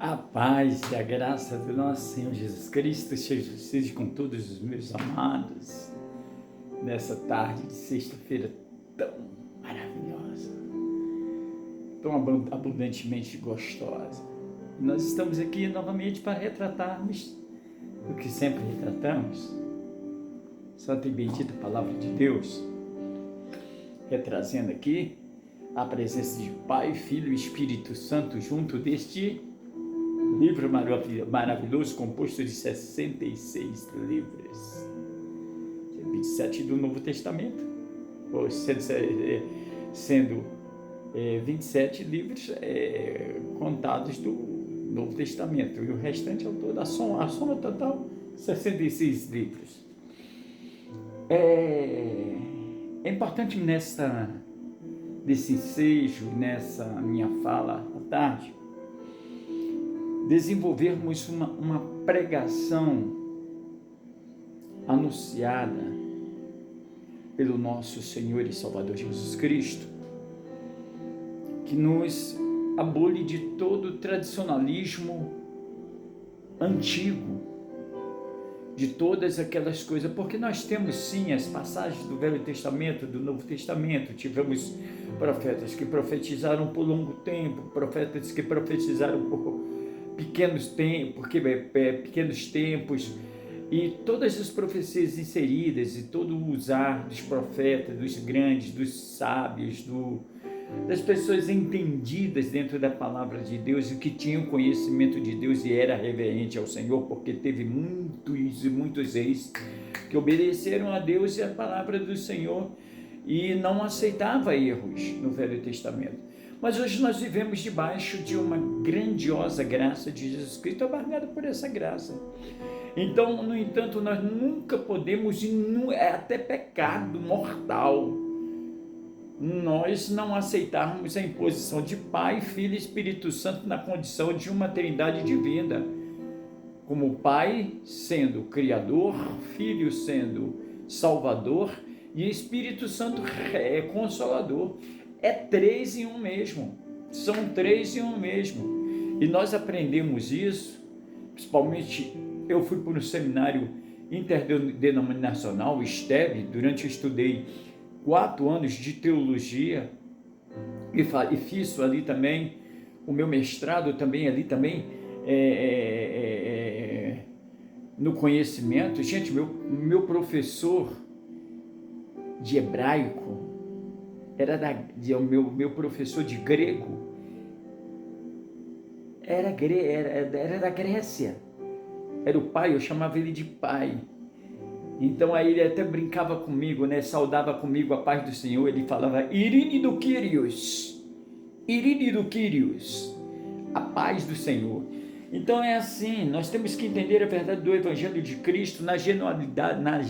A paz e a graça do nosso Senhor Jesus Cristo seja com todos os meus amados nessa tarde de sexta-feira tão maravilhosa, tão abundantemente gostosa. Nós estamos aqui novamente para retratarmos o que sempre retratamos, Santa e Bendita Palavra de Deus, retrazendo aqui a presença de Pai, Filho e Espírito Santo junto deste livro maravilhoso, composto de 66 livros, 27 do Novo Testamento, sendo 27 livros contados do Novo Testamento, e o restante é o todo, a soma total, 66 livros. É importante nesse ensejo, nessa minha fala à tarde, desenvolvermos uma pregação anunciada pelo nosso Senhor e Salvador Jesus Cristo, que nos abole de todo o tradicionalismo antigo, de todas aquelas coisas, porque nós temos sim as passagens do Velho Testamento, do Novo Testamento, tivemos profetas que profetizaram por longo tempo, profetas que profetizaram por pequenos tempos, e todas as profecias inseridas, e todo o usar dos profetas, dos grandes, dos sábios, das pessoas entendidas dentro da palavra de Deus e que tinham conhecimento de Deus e era reverente ao Senhor, porque teve muitos e muitos reis que obedeceram a Deus e a palavra do Senhor e não aceitava erros no Velho Testamento. Mas hoje nós vivemos debaixo de uma grandiosa graça de Jesus Cristo, abarcada por essa graça. Então, no entanto, nós nunca podemos, é até pecado mortal, nós não aceitarmos a imposição de Pai, Filho e Espírito Santo na condição de uma trindade divina, como Pai sendo Criador, Filho sendo Salvador e Espírito Santo Consolador. É três em um mesmo, são três em um mesmo, e nós aprendemos isso, principalmente eu fui para um seminário interdenominacional, STEB, durante eu estudei 4 anos de teologia, e fiz ali também, o meu mestrado também ali também, no conhecimento. Gente, meu professor de hebraico, meu professor de grego era da Grécia, era o pai, eu chamava ele de pai. Então aí ele até brincava comigo, né? Saudava comigo a paz do Senhor, ele falava Irine do Kyrios, a paz do Senhor. Então é assim, nós temos que entender a verdade do Evangelho de Cristo na genualidade, na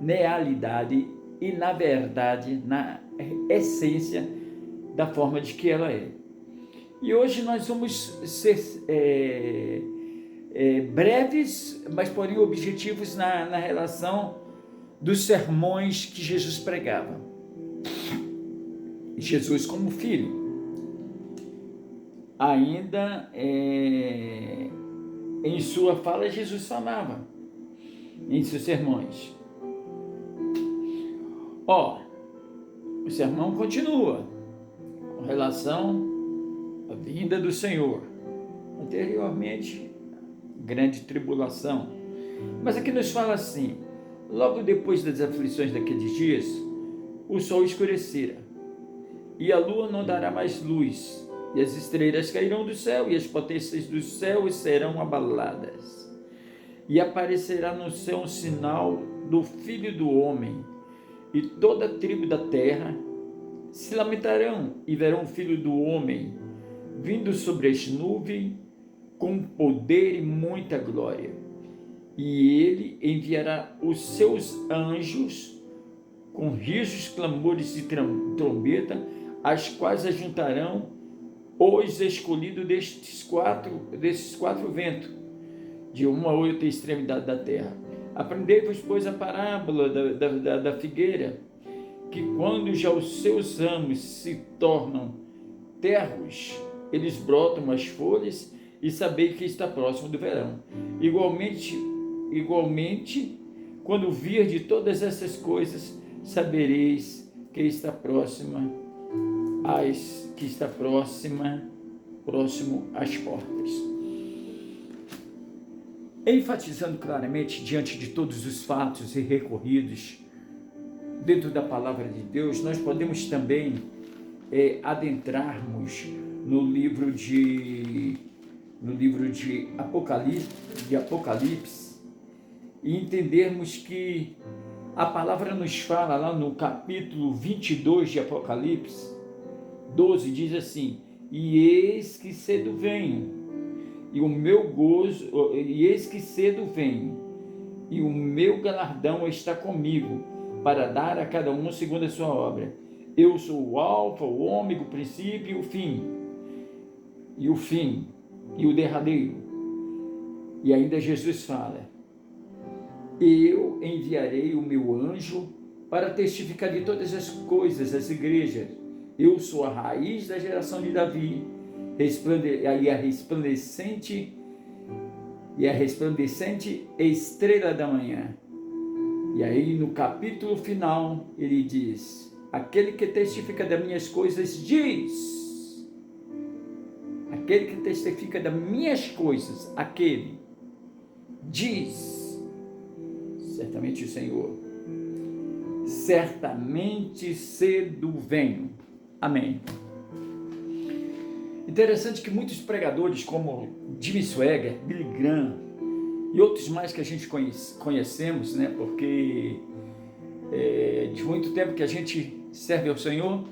genialidade e na verdade, na essência da forma de que ela é. E hoje nós vamos ser breves, mas porém objetivos na relação dos sermões que Jesus pregava. Jesus como filho. Ainda em sua fala, Jesus falava em seus sermões. O sermão continua com relação à vinda do Senhor. Anteriormente, grande tribulação. Mas aqui nos fala assim: logo depois das aflições daqueles dias, o sol escurecerá, e a lua não dará mais luz, e as estrelas cairão do céu, e as potências do céu serão abaladas. E aparecerá no céu um sinal do Filho do Homem, e toda a tribo da terra se lamentarão, e verão o Filho do Homem vindo sobre as nuvens, com poder e muita glória. E ele enviará os seus anjos com risos, clamores e trombeta, as quais ajuntarão os escolhidos desses quatro ventos, de uma a outra extremidade da terra. Aprendei-vos, pois, a parábola da figueira, que quando já os seus ramos se tornam terros, eles brotam as folhas, e sabei que está próximo do verão. Igualmente, quando vir de todas essas coisas, sabereis que está próximo às portas. Enfatizando claramente, diante de todos os fatos e recorridos dentro da palavra de Deus, nós podemos também adentrarmos no livro de Apocalipse e entendermos que a palavra nos fala lá no capítulo 22 de Apocalipse 12, diz assim: e eis que cedo venho, e o meu gozo, e eis que cedo venho, e o meu galardão está comigo, para dar a cada um segundo a sua obra. Eu sou o alfa, o ômega, o princípio e o fim, e o derradeiro. E ainda Jesus fala: eu enviarei o meu anjo para testificar de todas as coisas às igrejas. Eu sou a raiz da geração de Davi, a resplandecente estrela da manhã. E aí no capítulo final ele diz: aquele que testifica das minhas coisas diz, aquele que testifica das minhas coisas, aquele diz, certamente o Senhor, certamente cedo venho. Amém. Interessante que muitos pregadores como Jimmy Swaggart, Billy Graham e outros mais que a gente conhecemos, né? Porque de muito tempo que a gente serve ao Senhor.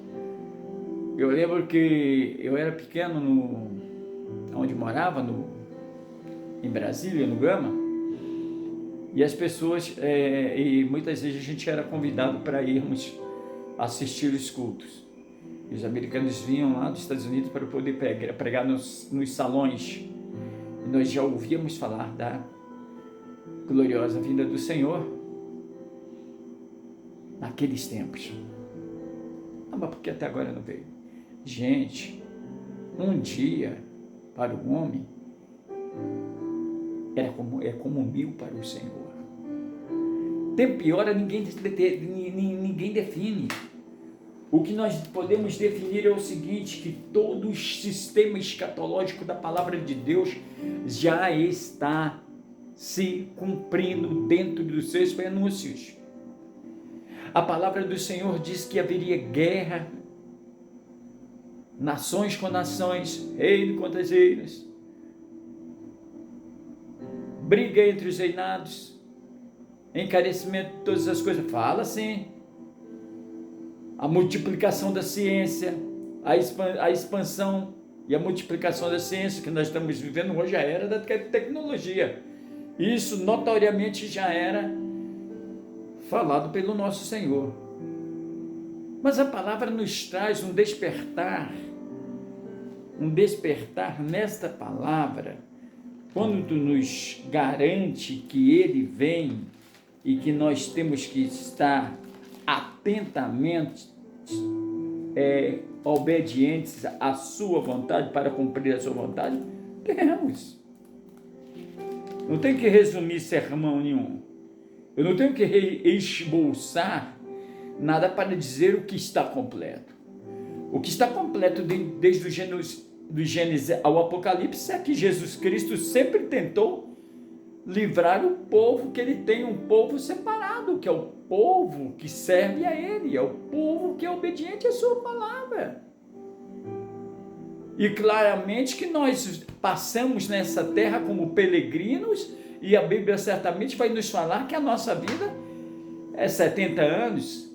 Eu lembro que eu era pequeno onde morava, em Brasília, no Gama, e as pessoas, e muitas vezes a gente era convidado para irmos assistir os cultos. E os americanos vinham lá dos Estados Unidos para poder pregar nos salões. E nós já ouvíamos falar da gloriosa vinda do Senhor naqueles tempos. Mas por que até agora não veio? Gente, um dia para o homem é como 1000 para o Senhor. Tempo e hora ninguém define. O que nós podemos definir é o seguinte: que todo o sistema escatológico da palavra de Deus já está se cumprindo dentro dos seus prenúncios. A palavra do Senhor diz que haveria guerra, nações com nações, reino contra reinos, briga entre os reinados, encarecimento de todas as coisas. Fala assim. A multiplicação da ciência, a expansão e a multiplicação da ciência que nós estamos vivendo hoje, a era da tecnologia. Isso notoriamente já era falado pelo nosso Senhor. Mas a palavra nos traz um despertar nesta palavra, quando nos garante que Ele vem e que nós temos que estar atentamente obedientes à sua vontade, para cumprir a sua vontade. Temos. Não tem que resumir sermão nenhum. Eu não tenho que esboçar nada para dizer o que está completo. O que está completo desde do Gênesis ao Apocalipse é que Jesus Cristo sempre tentou livrar o povo, que ele tem um povo separado, que é o povo que serve a ele, é o povo que é obediente à sua palavra. E claramente que nós passamos nessa terra como peregrinos, e a Bíblia certamente vai nos falar que a nossa vida é 70 anos.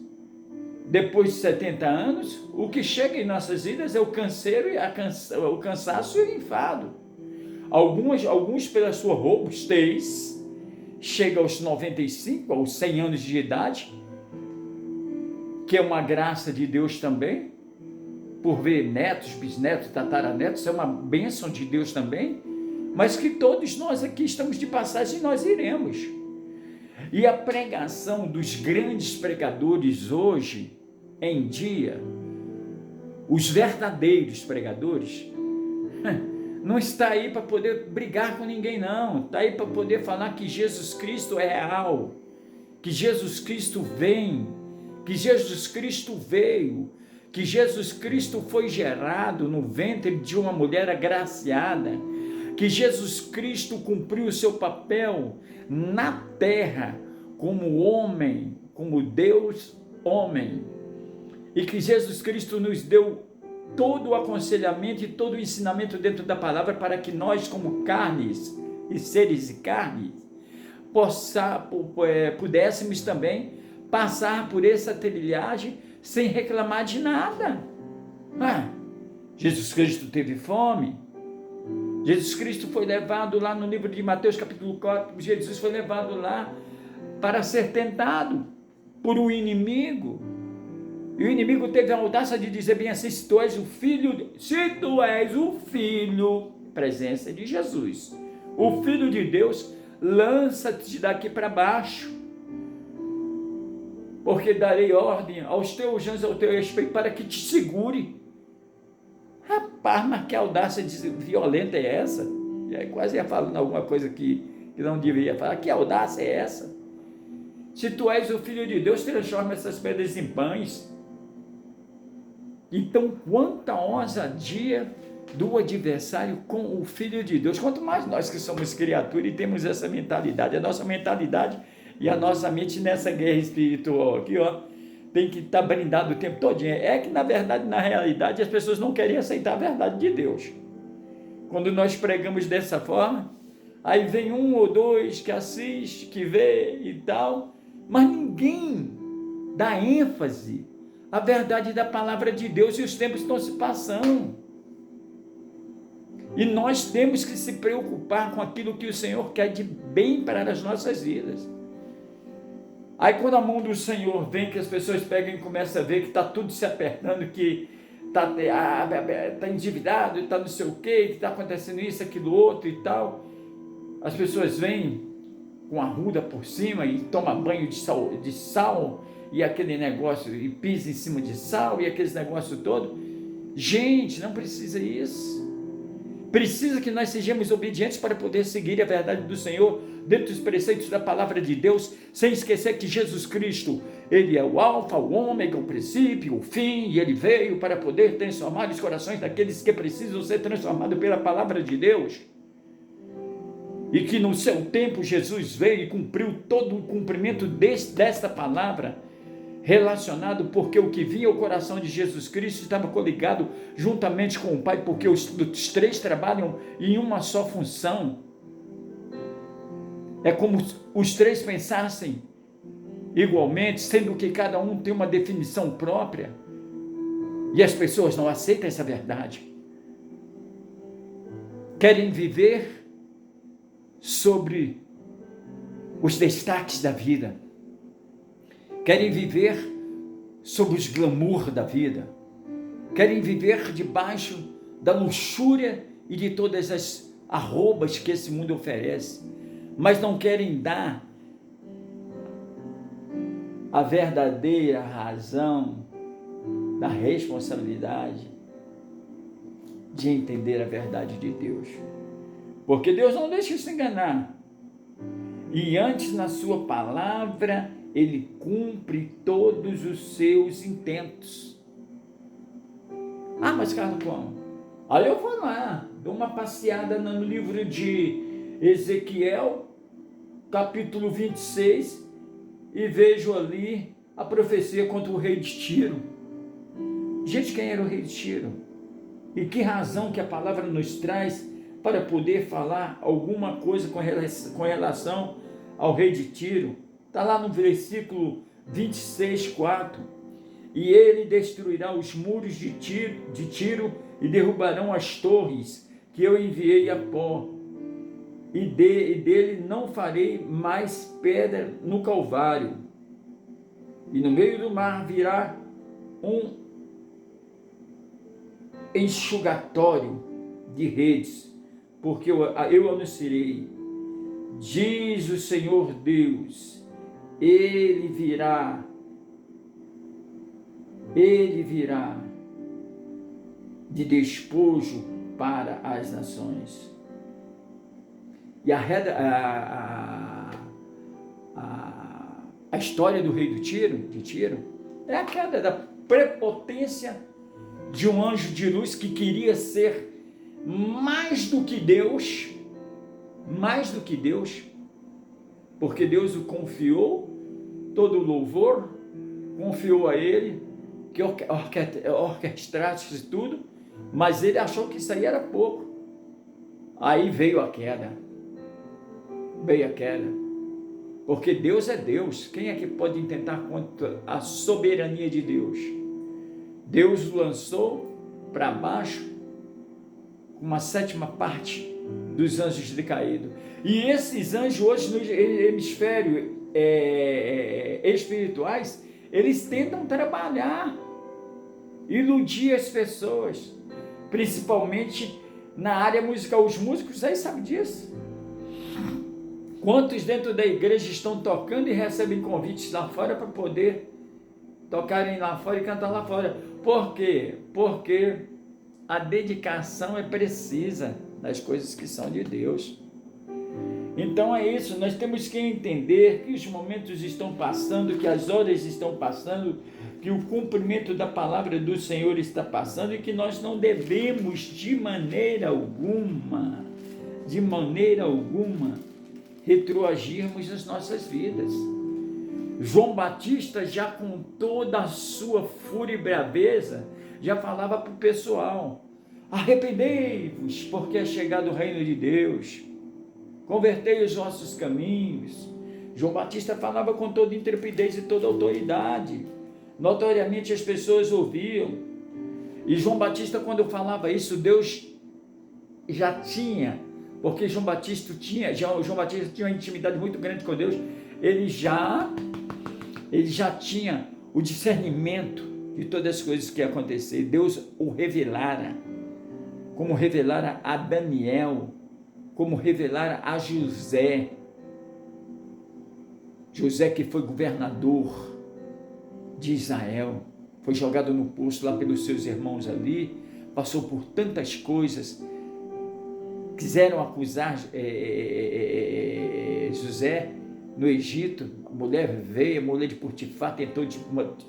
Depois de 70 anos, o que chega em nossas vidas é o canseiro, o cansaço e o enfado. Alguns pela sua robustez, chega aos 95, aos 100 anos de idade, que é uma graça de Deus também, por ver netos, bisnetos, tataranetos, é uma bênção de Deus também, mas que todos nós aqui estamos de passagem e nós iremos. E a pregação dos grandes pregadores hoje em dia, os verdadeiros pregadores, Não está aí para poder brigar com ninguém, não. Está aí para poder falar que Jesus Cristo é real, que Jesus Cristo vem, que Jesus Cristo veio, que Jesus Cristo foi gerado no ventre de uma mulher agraciada, que Jesus Cristo cumpriu o seu papel na terra como homem, como Deus homem, e que Jesus Cristo nos deu todo o aconselhamento e todo o ensinamento dentro da palavra para que nós, como carnes e seres de carne, pudéssemos também passar por essa trilhagem sem reclamar de nada. Jesus Cristo teve fome. Jesus Cristo foi levado lá no livro de Mateus capítulo 4, Jesus foi levado lá para ser tentado por um inimigo. E o inimigo teve a audácia de dizer bem assim: se tu és o filho, presença de Jesus, o Filho de Deus, lança-te daqui para baixo, porque darei ordem aos teus anjos ao teu respeito para que te segure. Rapaz, mas que audácia violenta é essa? Quase ia falando alguma coisa que não deveria falar. Que audácia é essa? Se tu és o Filho de Deus, transforma essas pedras em pães. Então, quanta ousadia do adversário com o Filho de Deus. Quanto mais nós que somos criaturas e temos essa mentalidade, a nossa mentalidade e a nossa mente nessa guerra espiritual aqui, tem que estar blindado o tempo todo. É que, na verdade, na realidade, as pessoas não querem aceitar a verdade de Deus. Quando nós pregamos dessa forma, aí vem um ou dois que assiste, que vê e tal, mas ninguém dá ênfase à verdade da palavra de Deus, e os tempos estão se passando. E nós temos que se preocupar com aquilo que o Senhor quer de bem para as nossas vidas. Aí quando a mão do Senhor vem, que as pessoas pegam e começam a ver que está tudo se apertando, que está endividado, está não sei o quê, que está acontecendo isso, aquilo, outro e tal, as pessoas vêm com a ruda por cima e tomam banho de sal e aquele negócio, e pisa em cima de sal e aqueles negócios todo. Gente, não precisa isso. Precisa que nós sejamos obedientes para poder seguir a verdade do Senhor dentro dos preceitos da palavra de Deus, sem esquecer que Jesus Cristo, Ele é o alfa, o ômega, o princípio, o fim, e Ele veio para poder transformar os corações daqueles que precisam ser transformados pela palavra de Deus. E que no seu tempo Jesus veio e cumpriu todo o cumprimento desta palavra, relacionado, porque o que vinha ao coração de Jesus Cristo estava coligado juntamente com o Pai, porque os três trabalham em uma só função. É como os três pensassem igualmente, sendo que cada um tem uma definição própria, e as pessoas não aceitam essa verdade. Querem viver sobre os destaques da vida, querem viver sob os glamour da vida, querem viver debaixo da luxúria e de todas as arrobas que esse mundo oferece, mas não querem dar a verdadeira razão da responsabilidade de entender a verdade de Deus. Porque Deus não deixa se enganar. E antes, na sua palavra, Ele cumpre todos os seus intentos. Mas Carlos, como? Aí eu vou lá, dou uma passeada no livro de Ezequiel, capítulo 26, e vejo ali a profecia contra o rei de Tiro. Gente, quem era o rei de Tiro? E que razão que a palavra nos traz para poder falar alguma coisa com relação ao rei de Tiro? Está lá no versículo 26, 4. E ele destruirá os muros de Tiro e derrubarão as torres que eu enviei a pó. E dele não farei mais pedra no Calvário. E no meio do mar virá um enxugatório de redes, porque eu anunciarei, diz o Senhor Deus, Ele virá de despojo para as nações. E a história do rei de Tiro, é a queda da prepotência de um anjo de luz que queria ser mais do que Deus, porque Deus o confiou todo o louvor, confiou a ele que orquestrasse tudo, mas ele achou que isso aí era pouco. Aí veio a queda, porque Deus é Deus. Quem é que pode intentar contra a soberania de Deus? Deus o lançou para baixo com uma sétima parte dos anjos decaídos. E esses anjos hoje no hemisfério espirituais, eles tentam trabalhar, iludir as pessoas, principalmente na área musical. Os músicos aí sabem disso. Quantos dentro da igreja estão tocando e recebem convites lá fora para poder tocarem lá fora e cantar lá fora? Por quê? Porque a dedicação é precisa das coisas que são de Deus. Então é isso, nós temos que entender que os momentos estão passando, que as horas estão passando, que o cumprimento da palavra do Senhor está passando e que nós não devemos de maneira alguma, retroagirmos nas nossas vidas. João Batista, já com toda a sua fúria e braveza, já falava para o pessoal: arrependei-vos, porque é chegado o reino de Deus, convertei os vossos caminhos. João Batista falava com toda intrepidez e toda autoridade, notoriamente as pessoas ouviam. E João Batista, quando falava isso, Deus já tinha, porque João Batista tinha uma intimidade muito grande com Deus. Ele já tinha o discernimento de todas as coisas que iam acontecer. Deus o revelara, como revelara a Daniel, como revelara a José. José, que foi governador de Israel, foi jogado no poço lá pelos seus irmãos ali, passou por tantas coisas, quiseram acusar José no Egito. A mulher veio, a mulher de Potifar tentou de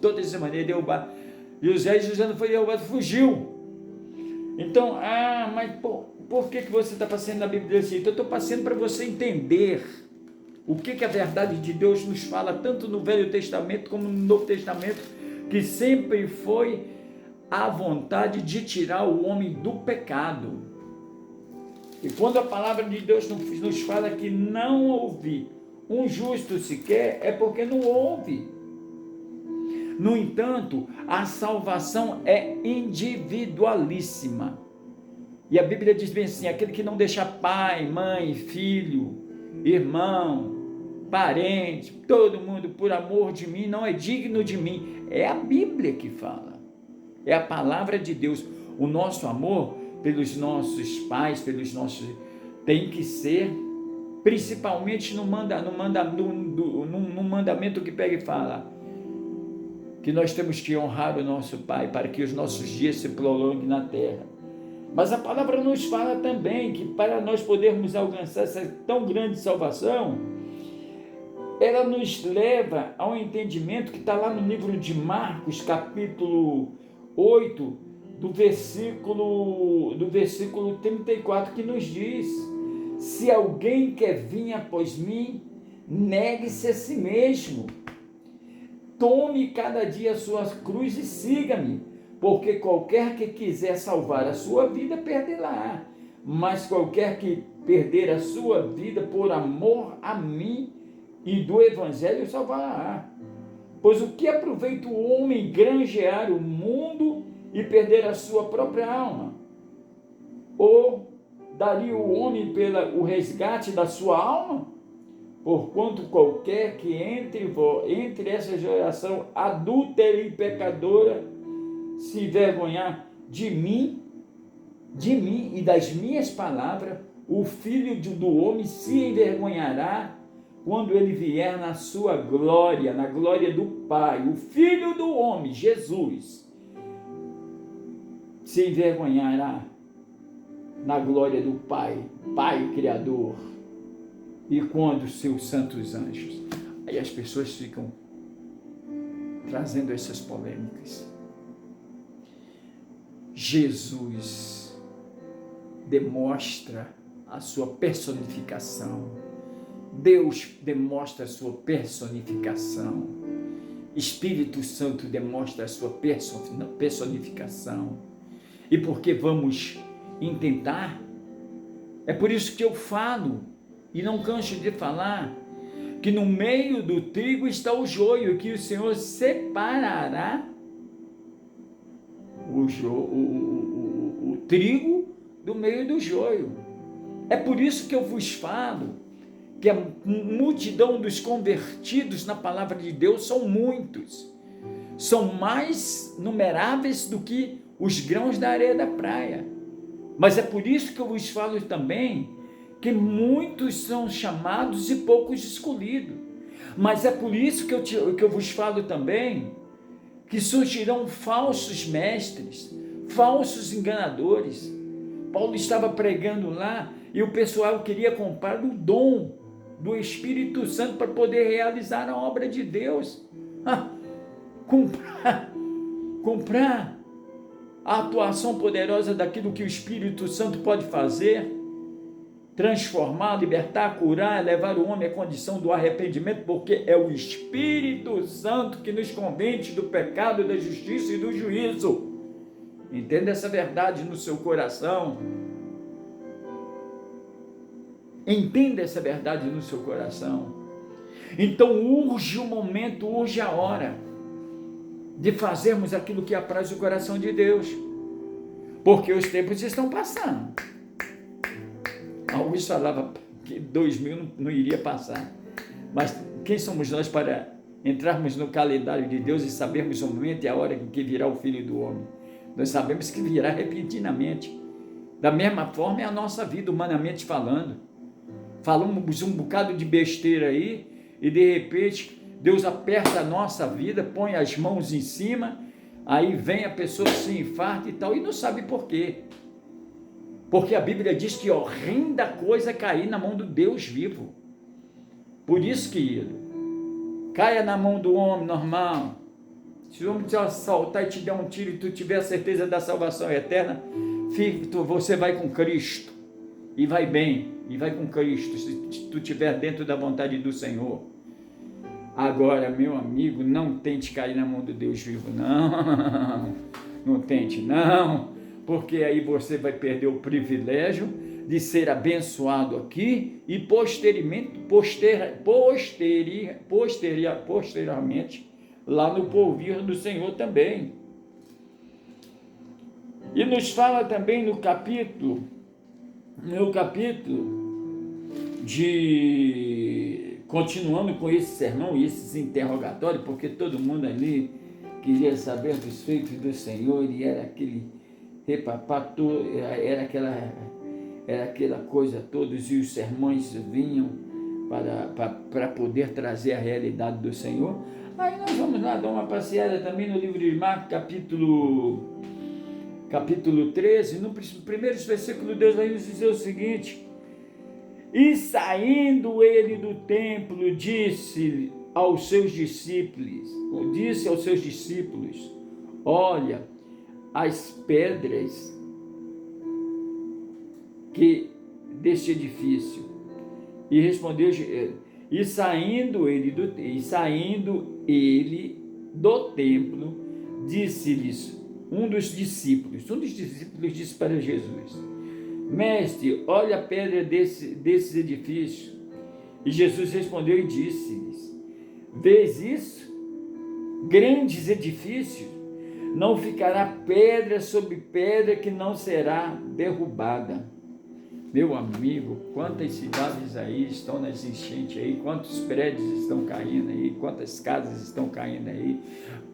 todas as maneiras derrubar José, e José não foi derrubado, fugiu. Então, mas por que você está passando na Bíblia assim? Então, eu estou passando para você entender o que a verdade de Deus nos fala, tanto no Velho Testamento como no Novo Testamento, que sempre foi a vontade de tirar o homem do pecado. E quando a palavra de Deus nos fala que não houve um justo sequer, é porque não houve. No entanto, a salvação é individualíssima. E a Bíblia diz bem assim: aquele que não deixa pai, mãe, filho, irmão, parente, todo mundo por amor de mim, não é digno de mim. É a Bíblia que fala. É a palavra de Deus. O nosso amor pelos nossos pais, tem que ser principalmente no mandamento que pega e fala que nós temos que honrar o nosso pai para que os nossos dias se prolonguem na terra. Mas a palavra nos fala também que para nós podermos alcançar essa tão grande salvação, ela nos leva ao entendimento que está lá no livro de Marcos, capítulo 8, do versículo 34, que nos diz: se alguém quer vir após mim, negue-se a si mesmo, tome cada dia a sua cruz e siga-me, porque qualquer que quiser salvar a sua vida, perdê-la, mas qualquer que perder a sua vida por amor a mim e do Evangelho, salvará. Pois o que aproveita o homem granjear o mundo e perder a sua própria alma? Ou daria o homem pelo resgate da sua alma? Porquanto qualquer que entre essa geração adúltera e pecadora se envergonhar de mim e das minhas palavras, o Filho do Homem se envergonhará quando ele vier na sua glória, na glória do Pai. O Filho do Homem, Jesus, se envergonhará na glória do Pai, Pai Criador, e quando os seus santos anjos. Aí as pessoas ficam trazendo essas polêmicas. Jesus demonstra a sua personificação. Deus demonstra a sua personificação. Espírito Santo demonstra a sua personificação. E porque vamos intentar, é por isso que eu falo, e não canso de falar, que no meio do trigo está o joio, que o Senhor separará o trigo do meio do joio. É por isso que eu vos falo que a multidão dos convertidos na palavra de Deus são muitos, são mais numeráveis do que os grãos da areia da praia. Mas é por isso que eu vos falo também que muitos são chamados e poucos escolhidos. Mas é por isso que eu vos falo também que surgirão falsos mestres, falsos enganadores. Paulo estava pregando lá e o pessoal queria comprar o dom do Espírito Santo para poder realizar a obra de Deus. Comprar a atuação poderosa daquilo que o Espírito Santo pode fazer, transformar, libertar, curar, levar o homem à condição do arrependimento, porque é o Espírito Santo que nos convence do pecado, da justiça e do juízo. Entenda essa verdade no seu coração. Entenda essa verdade no seu coração. Então urge o momento, urge a hora de fazermos aquilo que apraz o coração de Deus, porque os tempos estão passando. Alguns falavam que 2000 não iria passar, mas quem somos nós para entrarmos no calendário de Deus e sabermos o momento e a hora em que virá o Filho do Homem? Nós sabemos que virá repentinamente. Da mesma forma é a nossa vida, humanamente falando. Falamos um bocado de besteira aí e de repente Deus aperta a nossa vida, põe as mãos em cima, aí vem a pessoa se infarta e tal, e não sabe por quê. Porque a Bíblia diz que horrenda coisa é cair na mão do Deus vivo. Por isso, querido, caia na mão do homem normal. Se o homem te assaltar e te der um tiro e tu tiver a certeza da salvação eterna, você vai com Cristo. E vai bem, e vai com Cristo, se tu estiver dentro da vontade do Senhor. Agora, meu amigo, não tente cair na mão do Deus vivo, não. Não tente, não. Porque aí você vai perder o privilégio de ser abençoado aqui e posteriormente lá no porvir do Senhor também. E nos fala também no capítulo de, continuando com esse sermão e esses interrogatórios, porque todo mundo ali queria saber dos feitos do Senhor e era aquele repapá, era aquela coisa toda, e os sermões vinham para poder trazer a realidade do Senhor. Aí nós vamos lá dar uma passeada também no livro de Marcos, capítulo 13, no primeiro versículo, Deus vai nos dizer o seguinte: e saindo ele do templo, disse aos seus discípulos, olha, as pedras que deste edifício. E respondeu, e saindo ele do templo, disse-lhes um dos discípulos disse para Jesus: Mestre, olha a pedra desses edifícios. E Jesus respondeu e disse-lhes: Vês isso? Grandes edifícios, não ficará pedra sobre pedra que não será derrubada. Meu amigo, quantas cidades aí estão nas enchentes aí, quantos prédios estão caindo aí, quantas casas estão caindo aí,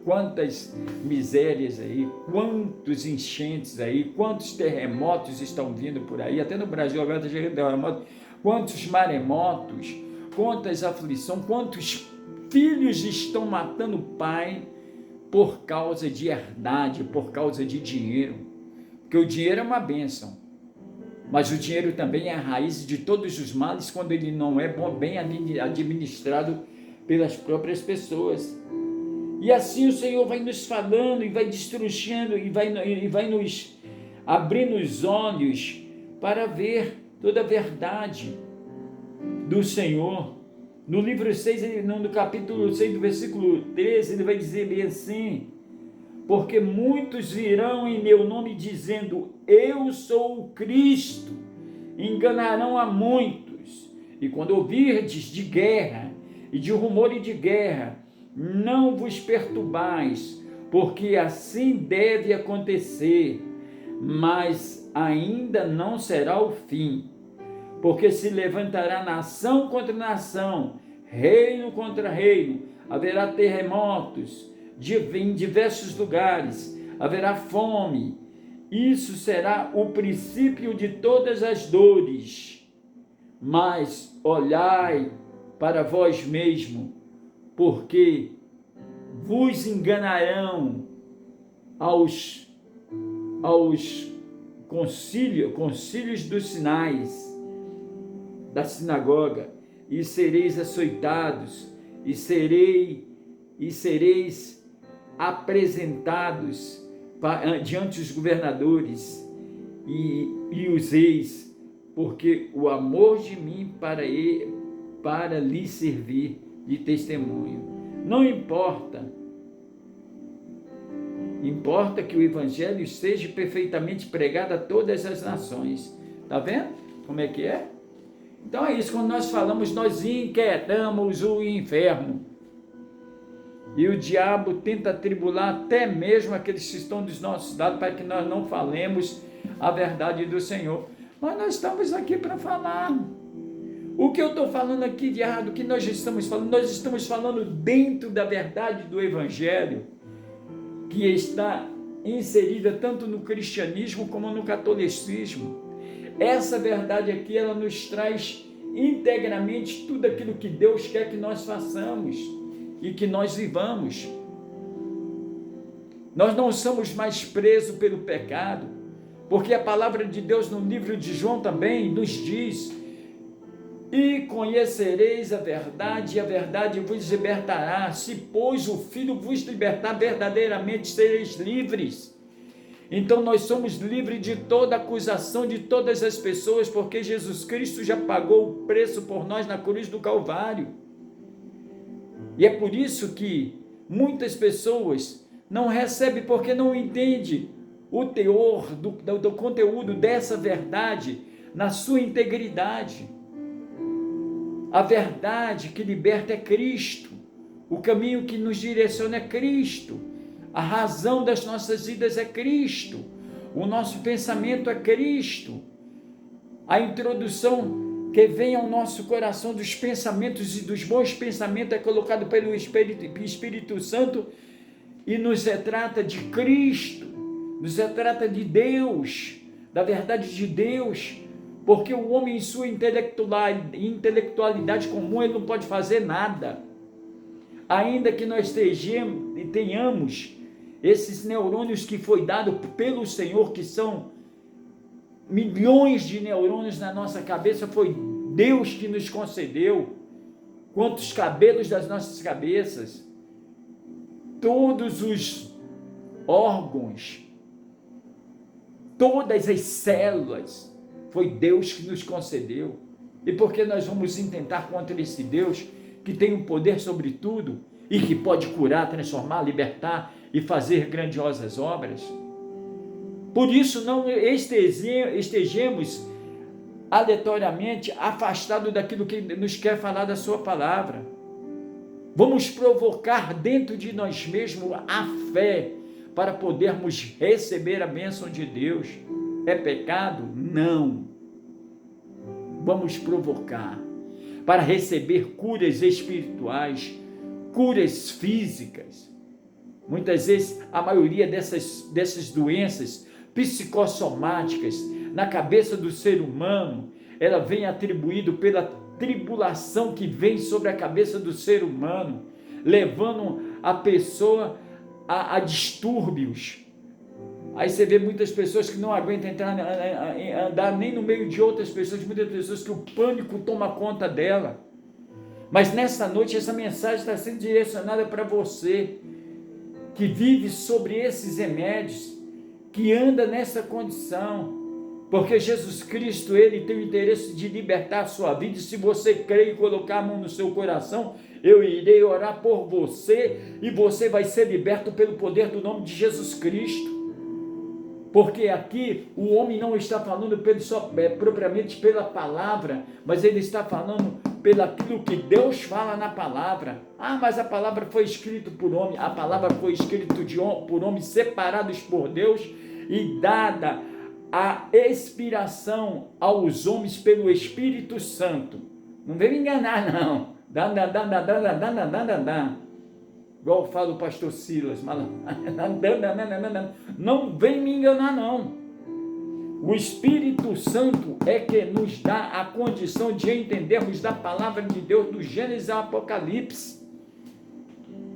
quantas misérias aí, quantos enchentes aí, quantos terremotos estão vindo por aí, até no Brasil agora está chegando terremoto, quantos maremotos, quantas aflições, quantos filhos estão matando o pai por causa de herdade, por causa de dinheiro, porque o dinheiro é uma bênção. Mas o dinheiro também é a raiz de todos os males quando ele não é bem administrado pelas próprias pessoas. E assim o Senhor vai nos falando e vai destruindo e vai nos abrindo os olhos para ver toda a verdade do Senhor. No livro 6, no capítulo 6, do versículo 13, ele vai dizer bem assim: porque muitos virão em meu nome dizendo, eu sou o Cristo, enganarão a muitos. E quando ouvirdes de guerra e de rumor de guerra, não vos perturbais, porque assim deve acontecer, mas ainda não será o fim. Porque se levantará nação contra nação, reino contra reino, haverá terremotos em diversos lugares, haverá fome. Isso será o princípio de todas as dores. Mas olhai para vós mesmo, porque vos enganarão aos concílios dos sinais da sinagoga, e sereis açoitados, e sereis apresentados diante dos governadores e os reis, porque o amor de mim para lhe servir de testemunho. Não importa que o evangelho seja perfeitamente pregado a todas as nações. Tá vendo como é que é? Então é isso, quando nós falamos, nós inquietamos o inferno. E o diabo tenta atribular até mesmo aqueles que estão dos nossos lados para que nós não falemos a verdade do Senhor. Mas nós estamos aqui para falar. O que eu estou falando aqui de errado, o que nós estamos falando? Nós estamos falando dentro da verdade do Evangelho, que está inserida tanto no cristianismo como no catolicismo. Essa verdade aqui, ela nos traz integralmente tudo aquilo que Deus quer que nós façamos e que nós vivamos. Nós não somos mais presos pelo pecado, porque a palavra de Deus no livro de João também nos diz: e conhecereis a verdade, e a verdade vos libertará. Se, pois, o Filho vos libertar, verdadeiramente sereis livres. Então nós somos livres de toda acusação de todas as pessoas, porque Jesus Cristo já pagou o preço por nós na cruz do Calvário. E é por isso que muitas pessoas não recebem, porque não entendem o teor do conteúdo dessa verdade na sua integridade. A verdade que liberta é Cristo, o caminho que nos direciona é Cristo. A razão das nossas vidas é Cristo, o nosso pensamento é Cristo, a introdução que vem ao nosso coração dos pensamentos e dos bons pensamentos é colocado pelo Espírito Santo e nos retrata de Cristo, nos retrata de Deus, da verdade de Deus, porque o homem em sua intelectualidade comum, ele não pode fazer nada, ainda que nós tenhamos esses neurônios que foi dado pelo Senhor, que são milhões de neurônios na nossa cabeça, foi Deus que nos concedeu. Quantos cabelos das nossas cabeças, todos os órgãos, todas as células, foi Deus que nos concedeu. E por que nós vamos intentar contra esse Deus que tem um poder sobre tudo e que pode curar, transformar, libertar e fazer grandiosas obras? Por isso não estejamos aleatoriamente afastados daquilo que nos quer falar da sua palavra. Vamos provocar dentro de nós mesmos a fé para podermos receber a bênção de Deus. É pecado? Não. Vamos provocar para receber curas espirituais, curas físicas. Muitas vezes a maioria dessas doenças psicossomáticas na cabeça do ser humano, ela vem atribuído pela tribulação que vem sobre a cabeça do ser humano, levando a pessoa a distúrbios Aí você vê muitas pessoas que não aguentam andar nem no meio de outras pessoas, muitas pessoas que o pânico toma conta dela. Mas nessa noite essa mensagem está sendo direcionada para você, que vive sobre esses remédios, que anda nessa condição, porque Jesus Cristo, Ele tem o interesse de libertar a sua vida, e se você crer e colocar a mão no seu coração, eu irei orar por você, e você vai ser liberto pelo poder do nome de Jesus Cristo. Porque aqui o homem não está falando propriamente pela palavra, mas ele está falando pelaquilo que Deus fala na palavra. Ah, mas a palavra foi escrita por homem, a palavra foi escrita por homens separados por Deus e dada a inspiração aos homens pelo Espírito Santo. Não vem me enganar, não. Igual fala o pastor Silas, não vem me enganar, não. O Espírito Santo é que nos dá a condição de entendermos da palavra de Deus do Gênesis ao Apocalipse.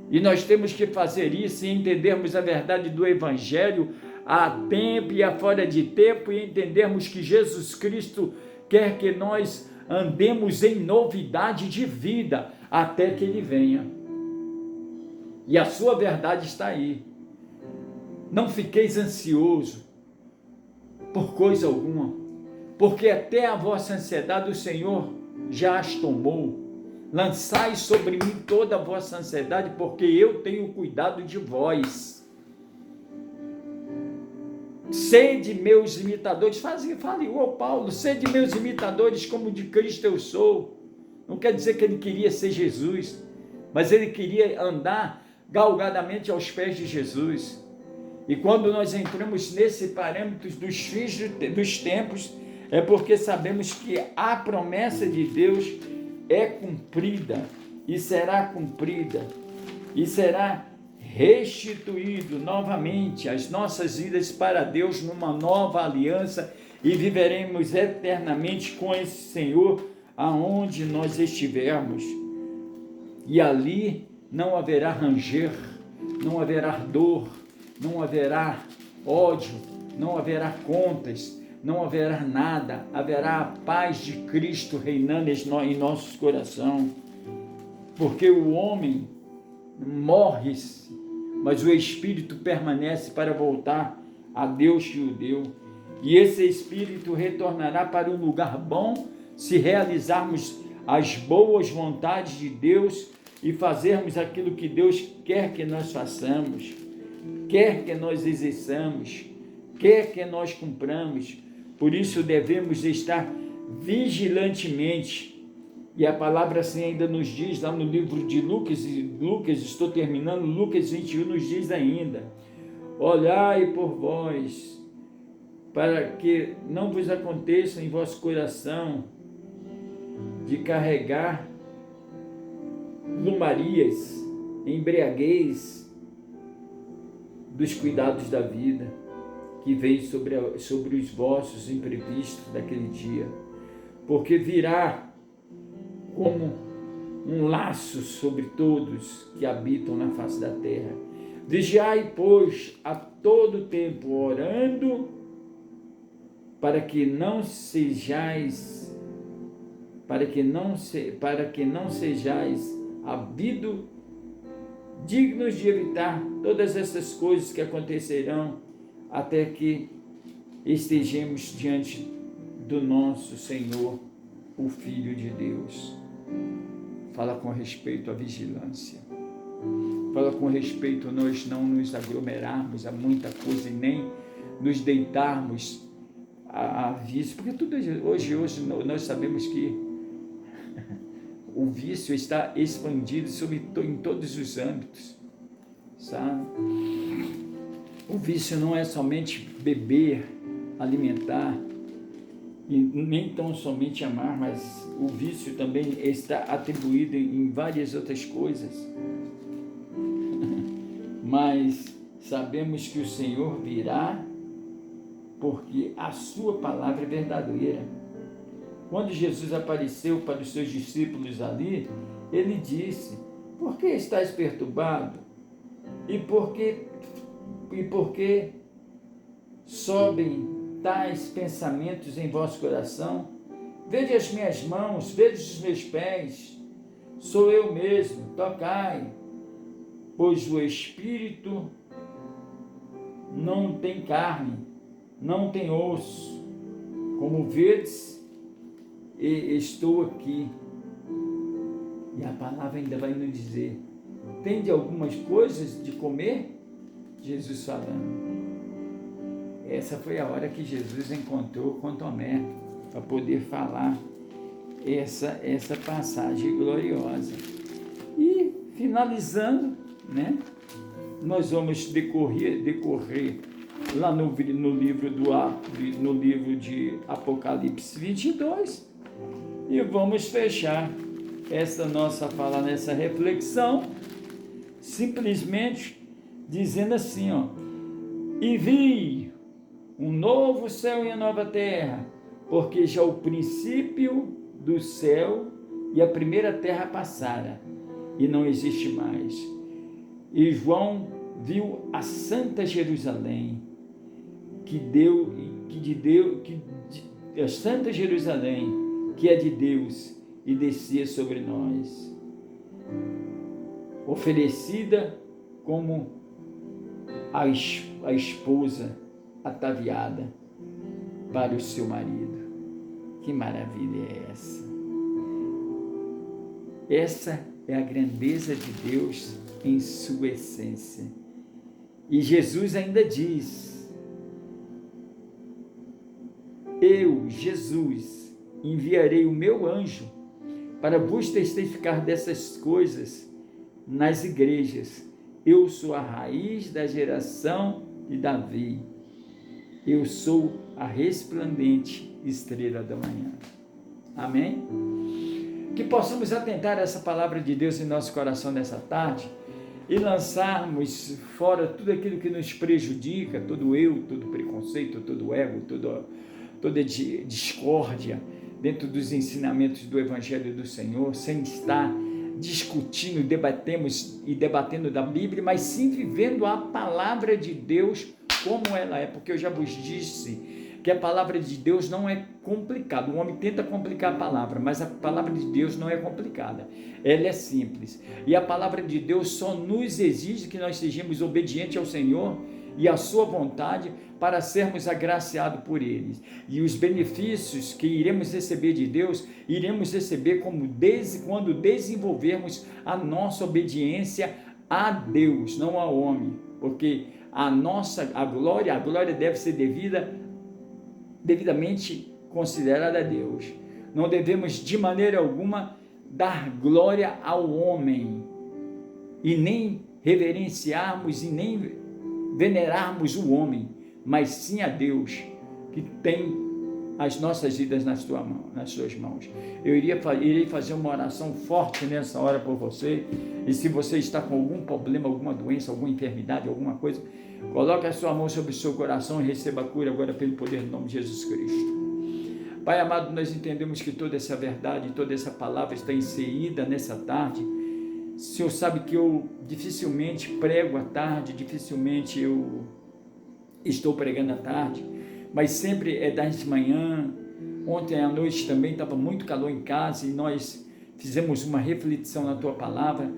E nós temos que fazer isso e entendermos a verdade do Evangelho a tempo e a fora de tempo, e entendermos que Jesus Cristo quer que nós andemos em novidade de vida até que Ele venha. E a sua verdade está aí. Não fiqueis ansioso por coisa alguma, porque até a vossa ansiedade o Senhor já as tomou. Lançai sobre mim toda a vossa ansiedade, porque eu tenho cuidado de vós. Sede meus imitadores, fale igual Paulo, sede meus imitadores como de Cristo eu sou. Não quer dizer que ele queria ser Jesus, mas ele queria andar galgadamente aos pés de Jesus. E quando nós entramos nesse parâmetro dos fins dos tempos, é porque sabemos que a promessa de Deus é cumprida e será cumprida e será restituído novamente as nossas vidas para Deus numa nova aliança, e viveremos eternamente com esse Senhor aonde nós estivermos. E ali não haverá ranger, não haverá dor, não haverá ódio, não haverá contas, não haverá nada, haverá a paz de Cristo reinando em nossos corações, porque o homem morre-se, mas o Espírito permanece para voltar a Deus que o deu, e esse Espírito retornará para um lugar bom se realizarmos as boas vontades de Deus e fazermos aquilo que Deus quer que nós façamos, quer que nós exerçamos, quer que nós cumpramos. Por isso devemos estar vigilantemente, e a palavra assim ainda nos diz, lá no livro de Lucas, estou terminando, Lucas 21 nos diz ainda: olhai por vós, para que não vos aconteça em vosso coração de carregar lumarias, embriaguez dos cuidados da vida, que vem sobre os vossos imprevistos daquele dia, porque virá como um laço sobre todos que habitam na face da terra. Vigiai, pois, a todo tempo, orando, para que não sejais havido dignos de evitar todas essas coisas que acontecerão até que estejamos diante do nosso Senhor, o Filho de Deus. Fala com respeito à vigilância. Fala com respeito a nós não nos aglomerarmos a muita coisa e nem nos deitarmos a vício, porque tudo hoje nós sabemos que o vício está expandido em todos os âmbitos, sabe? O vício não é somente beber, alimentar, e nem tão somente amar, mas o vício também está atribuído em várias outras coisas. Mas sabemos que o Senhor virá, porque a sua palavra é verdadeira. Quando Jesus apareceu para os seus discípulos ali, ele disse: por que estáis perturbados? E por que sobem tais pensamentos em vosso coração? Vede as minhas mãos, vede os meus pés, sou eu mesmo, tocai, pois o Espírito não tem carne, não tem osso, como vedes, estou aqui. E a palavra ainda vai nos dizer, tende algumas coisas de comer? Jesus falando. Essa foi a hora que Jesus encontrou com Tomé, para poder falar essa passagem gloriosa. E finalizando, né, nós vamos decorrer lá no livro no livro de Apocalipse 22, e vamos fechar essa nossa fala nessa reflexão, simplesmente dizendo assim, ó: e vi um novo céu e a nova terra, porque já o princípio do céu e a primeira terra passaram, e não existe mais. E João viu a Santa Jerusalém, a Santa Jerusalém, que é de Deus, e descia sobre nós, oferecida como a esposa ataviada para o seu marido. Que maravilha é essa? Essa é a grandeza de Deus em sua essência. E Jesus ainda diz: eu, Jesus, enviarei o meu anjo para vos testificar dessas coisas nas igrejas. Eu sou a raiz da geração de Davi. Eu sou a resplandente estrela da manhã. Amém? Que possamos atentar a essa palavra de Deus em nosso coração nessa tarde e lançarmos fora tudo aquilo que nos prejudica, todo eu, todo preconceito, todo ego, toda discórdia dentro dos ensinamentos do Evangelho do Senhor, sem estar discutindo, debatendo da Bíblia, mas sim vivendo a palavra de Deus como ela é, porque eu já vos disse que a palavra de Deus não é complicada. O homem tenta complicar a palavra, mas a palavra de Deus não é complicada, ela é simples. E a palavra de Deus só nos exige que nós sejamos obedientes ao Senhor e à sua vontade para sermos agraciados por eles. E os benefícios que iremos receber de Deus, iremos receber quando desenvolvermos a nossa obediência a Deus, não ao homem, porque a glória deve ser devidamente considerada a Deus. Não devemos de maneira alguma dar glória ao homem, e nem reverenciarmos e nem venerarmos o homem, mas sim a Deus, que tem as nossas vidas nas suas mãos. Eu irei fazer uma oração forte nessa hora por você, e se você está com algum problema, alguma doença, alguma enfermidade, alguma coisa, coloque a sua mão sobre o seu coração e receba a cura agora pelo poder do nome de Jesus Cristo. Pai amado, nós entendemos que toda essa verdade, toda essa palavra está inserida nessa tarde. O Senhor sabe que eu dificilmente prego à tarde, dificilmente eu estou pregando à tarde, mas sempre é das manhã. Ontem à noite também estava muito calor em casa e nós fizemos uma reflexão na Tua palavra,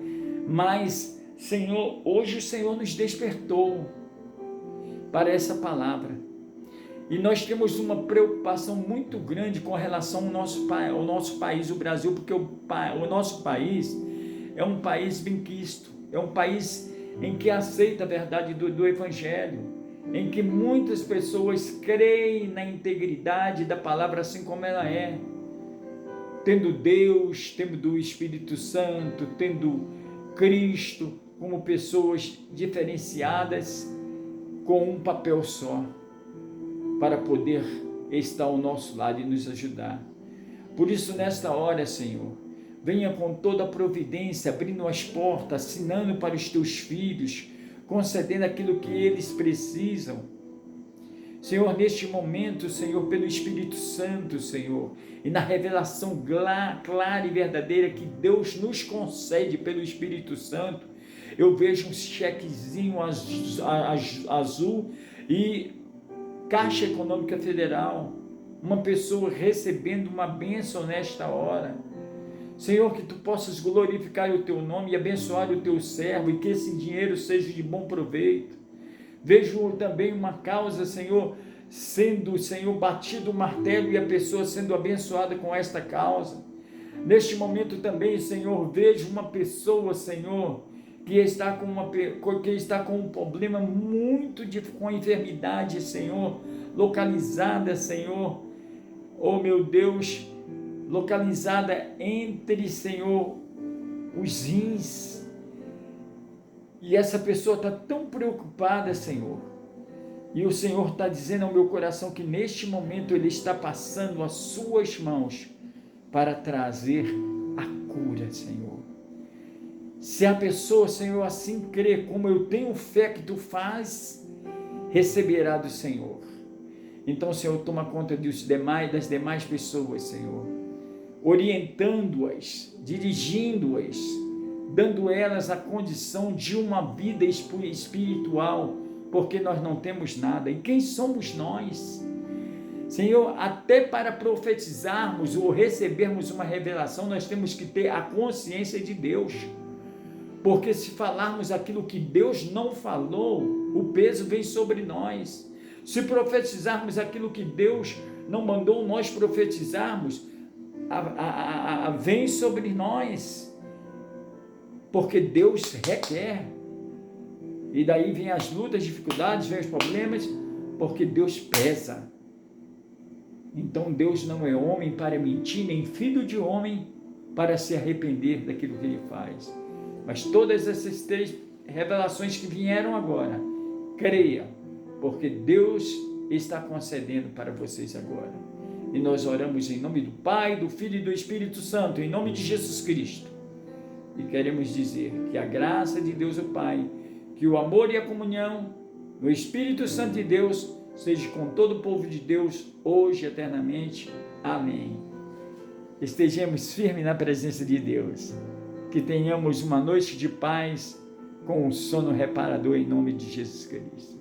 mas Senhor, hoje o Senhor nos despertou para essa palavra, e nós temos uma preocupação muito grande com relação ao nosso país, o Brasil, porque o nosso país é um país benquisto, é um país em que aceita a verdade do Evangelho, em que muitas pessoas creem na integridade da palavra assim como ela é, tendo Deus, tendo o Espírito Santo, tendo Cristo como pessoas diferenciadas com um papel só, para poder estar ao nosso lado e nos ajudar. Por isso, nesta hora, Senhor, venha com toda a providência, abrindo as portas, assinando para os Teus filhos, concedendo aquilo que eles precisam. Senhor, neste momento, Senhor, pelo Espírito Santo, Senhor, e na revelação clara e verdadeira que Deus nos concede pelo Espírito Santo, eu vejo um chequezinho azul e Caixa Econômica Federal, uma pessoa recebendo uma bênção nesta hora. Senhor, que tu possas glorificar o teu nome e abençoar o teu servo e que esse dinheiro seja de bom proveito. Vejo também uma causa, Senhor, sendo, Senhor, batido o martelo e a pessoa sendo abençoada com esta causa. Neste momento também, Senhor, vejo uma pessoa, Senhor, que está com um problema muito com enfermidade, Senhor, localizada, Senhor, oh meu Deus, localizada entre, Senhor, os rins. E essa pessoa está tão preocupada, Senhor. E o Senhor está dizendo ao meu coração que neste momento Ele está passando as suas mãos para trazer a cura, Senhor. Se a pessoa, Senhor, assim crê, como eu tenho fé que Tu faz, receberá do Senhor. Então, Senhor, toma conta das demais pessoas, Senhor, orientando-as, dirigindo-as, dando elas a condição de uma vida espiritual, porque nós não temos nada. E quem somos nós? Senhor, até para profetizarmos ou recebermos uma revelação, nós temos que ter a consciência de Deus. Porque se falarmos aquilo que Deus não falou, o peso vem sobre nós. Se profetizarmos aquilo que Deus não mandou nós profetizarmos, vem sobre nós. Porque Deus requer. E daí vem as lutas, dificuldades, vem os problemas, porque Deus pesa. Então Deus não é homem para mentir, nem filho de homem para se arrepender daquilo que Ele faz. Mas todas essas 3 revelações que vieram agora, creia, porque Deus está concedendo para vocês agora. E nós oramos em nome do Pai, do Filho e do Espírito Santo, em nome de Jesus Cristo. E queremos dizer que a graça de Deus o Pai, que o amor e a comunhão do Espírito Santo de Deus seja com todo o povo de Deus, hoje e eternamente. Amém. Estejamos firmes na presença de Deus. Que tenhamos uma noite de paz com um sono reparador em nome de Jesus Cristo.